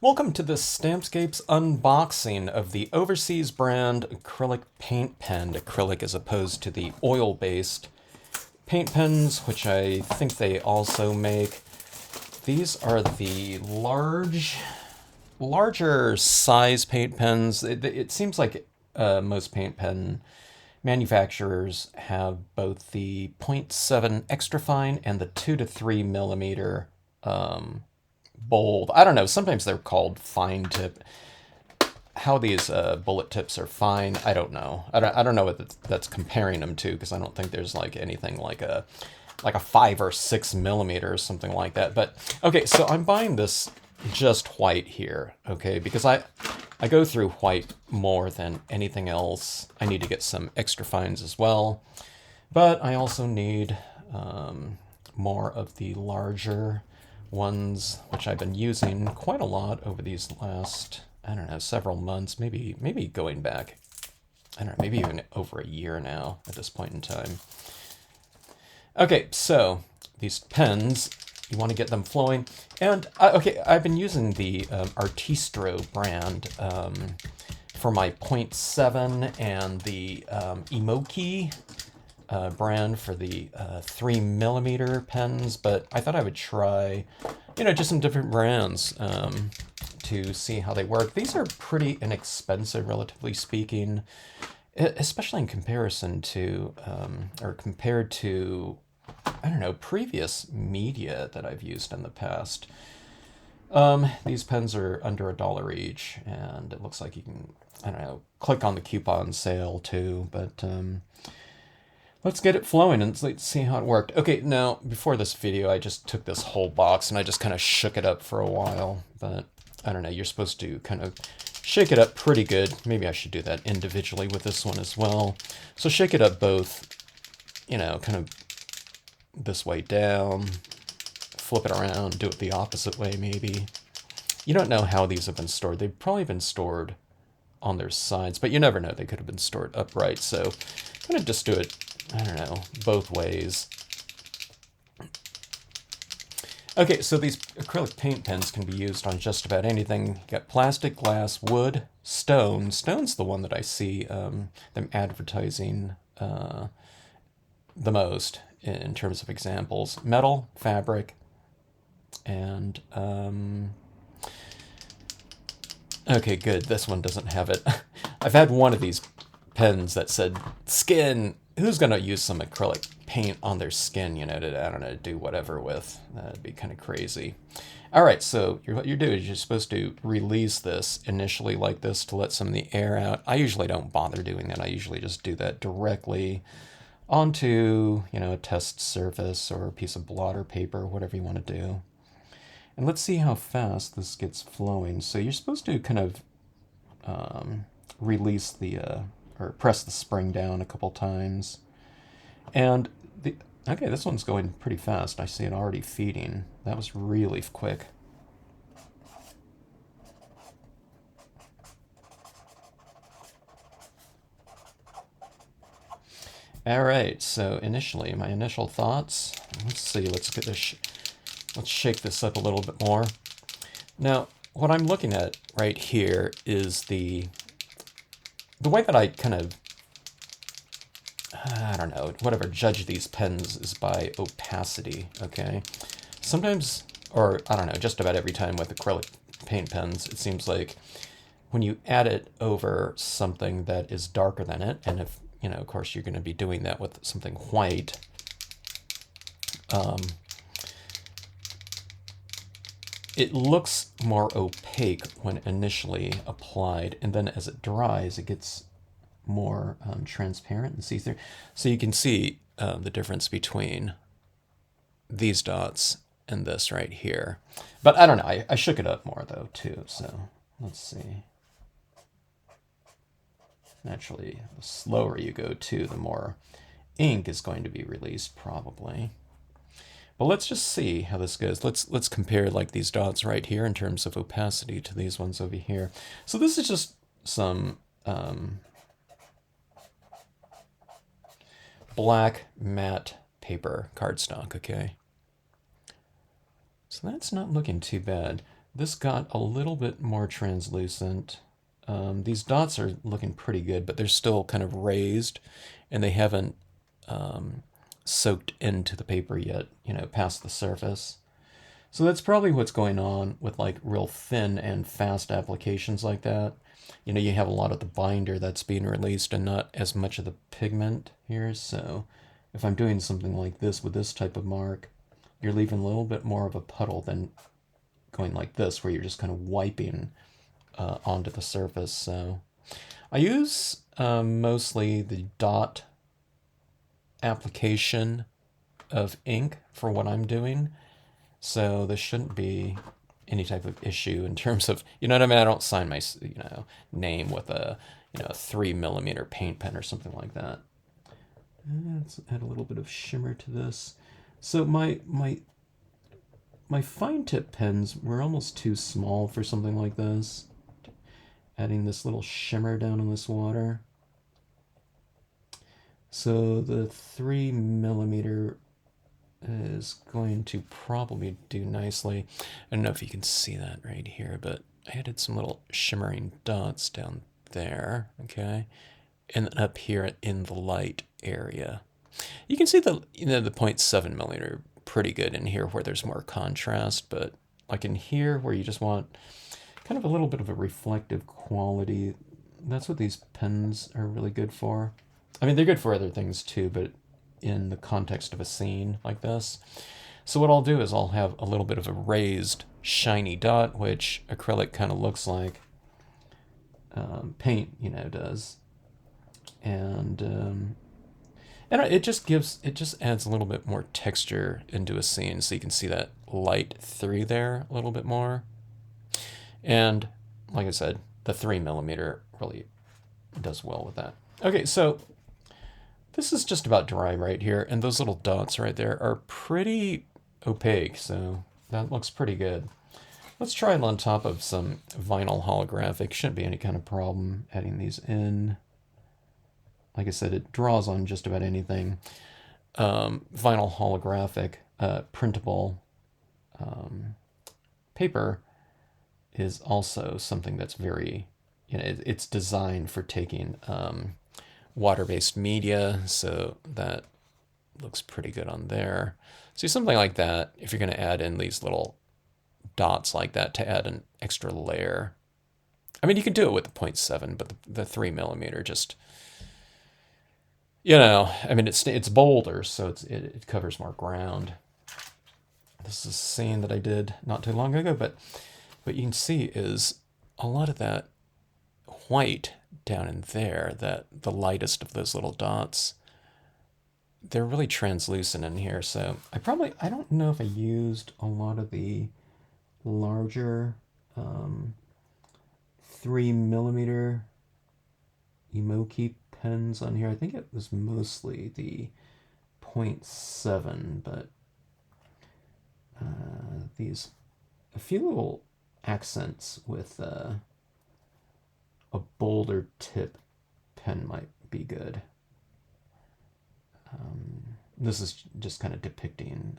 Welcome to this Stampscapes unboxing of the overseas brand acrylic paint pen. Acrylic as opposed to the oil-based paint pens, which I think they also make. These are the larger size paint pens. It seems like most paint pen manufacturers have both the zero point 0.7 extra fine and the 2 to 3 millimeter bold. I don't know. Sometimes they're called fine tip. How these bullet tips are fine, I don't know. I don't know what that's comparing them to, because I don't think there's like anything like a 5 or 6 millimeter or something like that. But okay, so I'm buying this just white here, okay, because I go through white more than anything else. I need to get some extra fines as well, but I also need more of the larger ones, which I've been using quite a lot over these last, I don't know, several months, maybe going back, I don't know, maybe even over a year now at this point in time. Okay, so these pens, you want to get them flowing. And, okay, I've been using the Artistro brand for my 0.7 and the Emoki brand for the 3 millimeter pens, but I thought I would try, just some different brands to see how they work. These are pretty inexpensive, relatively speaking, especially in comparison to, or compared to, I don't know, previous media that I've used in the past. These pens are under $1 each, and it looks like you can, I don't know, click on the coupon sale too, but let's get it flowing and let's see how it worked. Okay, now, before this video, I just took this whole box and I just kind of shook it up for a while, but I don't know, you're supposed to kind of shake it up pretty good. Maybe I should do that individually with this one as well. So shake it up both, kind of this way down, flip it around, do it the opposite way maybe. You don't know how these have been stored. They've probably been stored on their sides, but you never know. They could have been stored upright, so I'm going to just do it, I don't know, both ways. Okay, so these acrylic paint pens can be used on just about anything. You got plastic, glass, wood, stone. Stone's the one that I see them advertising the most in terms of examples. Metal, fabric, and okay, good. This one doesn't have it. I've had one of these pens that said skin. Who's going to use some acrylic paint on their skin, to, I don't know, do whatever with? That'd be kind of crazy. All right, so what you do is you're supposed to release this initially like this to let some of the air out. I usually don't bother doing that. I usually just do that directly onto, a test surface or a piece of blotter paper, whatever you want to do. And let's see how fast this gets flowing. So you're supposed to kind of release the, or press the spring down a couple times. And okay, this one's going pretty fast. I see it already feeding. That was really quick. All right, so initially, my initial thoughts. Let's see, let's get this, let's shake this up a little bit more. Now, what I'm looking at right here is the way that I kind of, I don't know, whatever, judge these pens is by opacity, okay? Sometimes, or I don't know, just about every time with acrylic paint pens, it seems like when you add it over something that is darker than it, and if, of course, you're going to be doing that with something white, it looks more opaque when initially applied, and then as it dries, it gets more transparent and see-through. So you can see the difference between these dots and this right here. But I don't know, I shook it up more though too, so let's see. Naturally, the slower you go too, the more ink is going to be released probably. But let's just see how this goes. Let's compare like these dots right here in terms of opacity to these ones over here. So this is just some black matte paper cardstock, okay? So that's not looking too bad. This got a little bit more translucent. These dots are looking pretty good, but they're still kind of raised, and they haven't soaked into the paper yet, past the surface. So that's probably what's going on with like real thin and fast applications like that. You have a lot of the binder that's being released and not as much of the pigment here. So if I'm doing something like this with this type of mark, you're leaving a little bit more of a puddle than going like this, where you're just kind of wiping onto the surface. So I use mostly the dot application of ink for what I'm doing. So this shouldn't be any type of issue in terms of, you know what I mean? I don't sign my, name with a, 3 millimeter paint pen or something like that. Let's add a little bit of shimmer to this. So my fine tip pens were almost too small for something like this. Adding this little shimmer down in this water. So the 3 millimeter is going to probably do nicely. I don't know if you can see that right here, but I added some little shimmering dots down there, okay? And then up here in the light area. You can see the 0.7 millimeter pretty good in here where there's more contrast, but like in here where you just want kind of a little bit of a reflective quality, that's what these pens are really good for. I mean, they're good for other things too, but in the context of a scene like this. So what I'll do is I'll have a little bit of a raised shiny dot, which acrylic kind of looks like paint, does. And it just adds a little bit more texture into a scene, so you can see that light through there a little bit more. And like I said, the 3 millimeter really does well with that. Okay, so this is just about dry right here, and those little dots right there are pretty opaque, so that looks pretty good. Let's try it on top of some vinyl holographic. Shouldn't be any kind of problem adding these in. Like I said, it draws on just about anything. Vinyl holographic, printable paper is also something that's very, it's designed for taking water-based media, so that looks pretty good on there. See, something like that, if you're going to add in these little dots like that to add an extra layer. I mean, you could do it with the 0.7, but the 3 millimeter just, I mean, it's bolder, so it covers more ground. This is a scene that I did not too long ago, but what you can see is a lot of that white down in there, that the lightest of those little dots, they're really translucent in here. So I don't know if I used a lot of the larger 3 millimeter Emoki pens on here. I think it was mostly the 0.7, but a few little accents with a bolder tip pen might be good. This is just kind of depicting,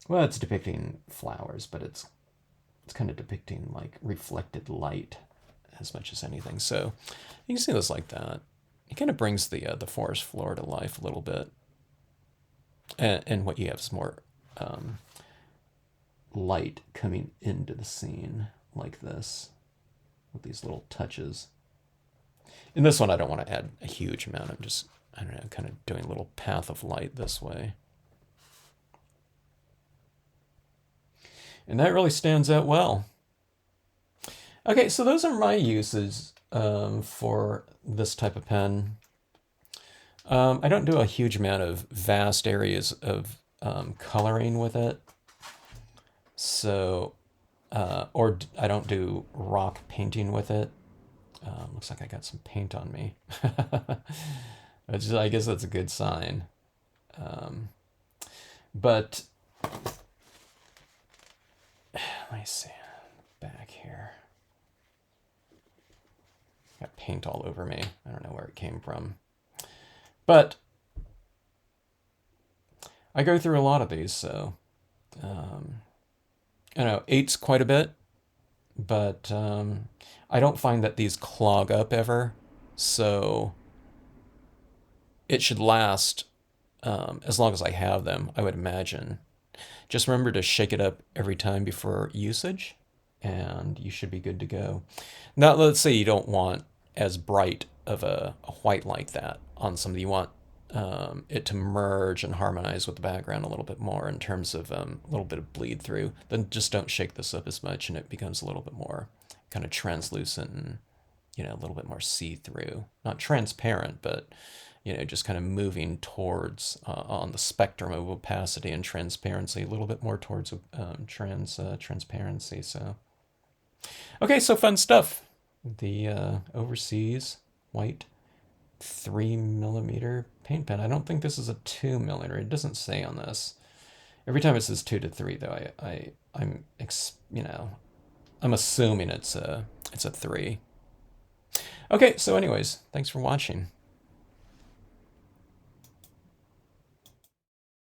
well, it's depicting flowers, but it's kind of depicting like reflected light as much as anything. So you can see this like that. It kind of brings the forest floor to life a little bit. And what you have is more light coming into the scene like this with these little touches. In this one, I don't want to add a huge amount. I'm just, I don't know, kind of doing a little path of light this way. And that really stands out well. Okay, so those are my uses for this type of pen. I don't do a huge amount of vast areas of coloring with it. So, or I don't do rock painting with it. Looks like I got some paint on me. I guess that's a good sign. But let me see, back here. Got paint all over me. I don't know where it came from. But I go through a lot of these, so I know eight's quite a bit, but I don't find that these clog up ever. So it should last as long as I have them, I would imagine. Just remember to shake it up every time before usage, and you should be good to go. Now, let's say you don't want as bright of a white like that on somebody. You want it to merge and harmonize with the background a little bit more in terms of a little bit of bleed through. Then just don't shake this up as much, and it becomes a little bit more kind of translucent and a little bit more see-through. Not transparent, but just kind of moving towards on the spectrum of opacity and transparency, a little bit more towards transparency. So, okay, so fun stuff. The overseas white 3 millimeter paint pen. I don't think this is a 2 millimeter. It doesn't say on this. Every time it says 2 to 3, though, I'm assuming it's a 3. Okay, so anyways, thanks for watching.